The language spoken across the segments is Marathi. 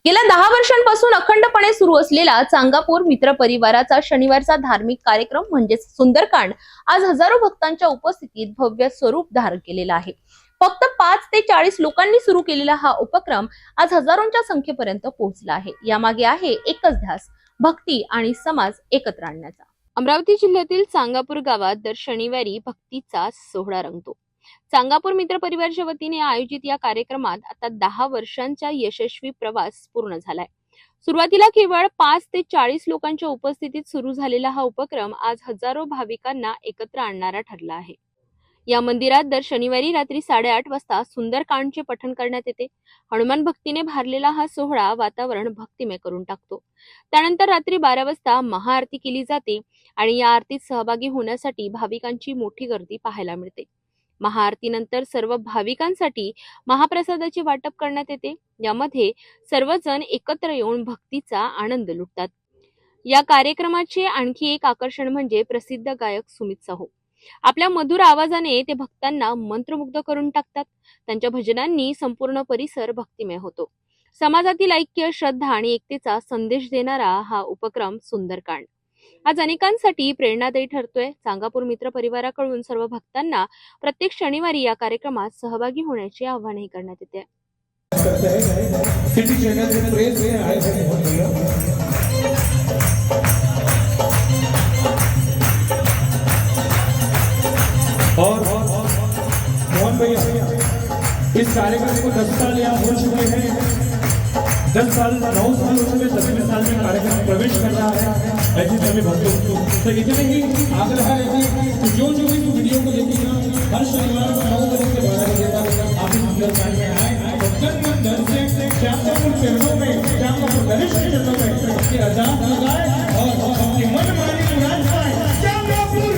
गेल्या 10 वर्षांपासून अखंडपणे सुरू असलेला चांगापूर मित्र परिवाराचा शनिवारचा धार्मिक कार्यक्रम म्हणजेच सुंदरकांड आज हजारो भक्तांच्या उपस्थितीत भव्य स्वरूप धारण केलेला आहे। फक्त 5 ते 40 लोकांनी सुरू केलेला हा उपक्रम आज हजारोंच्या संख्येपर्यंत पोहोचला आहे। यामागे आहे एकच ध्यास, भक्ती आणि समाज एकत्र आणण्याचा। अमरावती जिल्ह्यातील चांगापूर गावात दर शनिवारी भक्तीचा सोहळा रंगतो। चांगापूर मित्र परिवारच्या वतीने आयोजित या कार्यक्रमात आता 10 वर्षांचा यशस्वी प्रवास पूर्ण झालाय। सुरुवातीला केवळ 5 ते 40 लोकांच्या उपस्थितीत सुरू झालेला हा उपक्रम आज हजारो भाविकांना एकत्र आणणारा ठरला आहे। या मंदिरात दर शनिवारी रात्री 8:30 वाजता सुंदरकांडचे पठण करण्यात येते। हनुमान भक्तीने भारलेला हा सोहळा वातावरण भक्तिमय करून टाकतो। त्यानंतर रात्री 12 वाजता महाआरती केली जाते आणि या आरतीत सहभागी होण्यासाठी भाविकांची मोठी गर्दी पाहायला मिळते। महाआरतीनंतर सर्व भाविकांसाठी महाप्रसादाचे वाटप करण्यात येते। यामध्ये सर्वजण एकत्र येऊन भक्तीचा आनंद लुटतात। या कार्यक्रमाचे आणखी एक आकर्षण म्हणजे प्रसिद्ध गायक सुमित साहू। आपल्या मधुर आवाजाने ते भक्तांना मंत्रमुग्ध करून टाकतात। त्यांच्या भजनांनी संपूर्ण परिसर भक्तिमय होतो। समाजातील ऐक्य, श्रद्धा आणि एकतेचा संदेश देणारा हा उपक्रम सुंदरकांड आज अनेकांसाठी प्रेरणादायी ठरतोय। चांगापूर मित्र परिवाराकडून सर्व भक्तांना प्रत्येक शनिवारी या कार्यक्रमात सहभागी होण्याचे आवाहनही करण्यात येते। और मोहन भैया इस कार्यक्रम को 10 साल यहाँ हो चुके हैं। 10 साल 9 साल हो चुके, 10वें साल में कार्यक्रम प्रवेश कर रहा है। ऐसे सभी भक्तों तो इतने ही आग्रह है कि जो भी वीडियो को देखेगा हर शनिवार को 9 बजे से 12 बजे तक आप इस सुंदरकांड में आए और जन से चांगापुर चरणों में, चांगापुर गणेश के चरणों में उसकी अरदास लगाए और अपनी मन मानी मुराद पाए। चांगापुर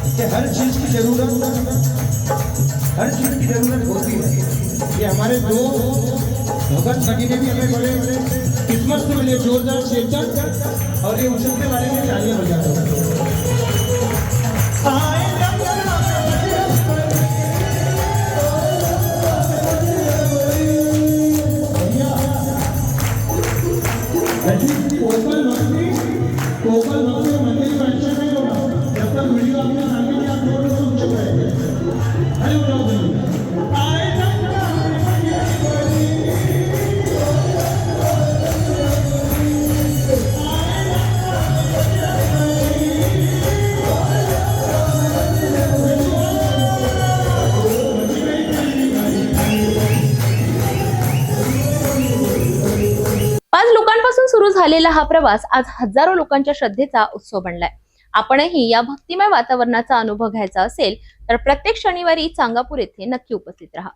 कि हर चीज की जरूरत होती है। ये हमारे दो भगत सगी ने भी हमें बड़े किस्मत से मिले, जोरदार चेतन और ये उछलने वाले में तालियां बजाते हैं। मंदिर परिसर में होगा जब तक वीडियो आपने सामने आप लोग चुप रहेंगे। हेलो लोकांपासून सुरू झालेला हा प्रवास आज हजारो लोकांच्या श्रद्धेचा उत्सव बनलाय। आपणही या भक्तिमय वातावरणाचा अनुभव घ्यायचा असेल तर प्रत्येक शनिवारी चांगापूर येथे नक्की उपस्थित राहा।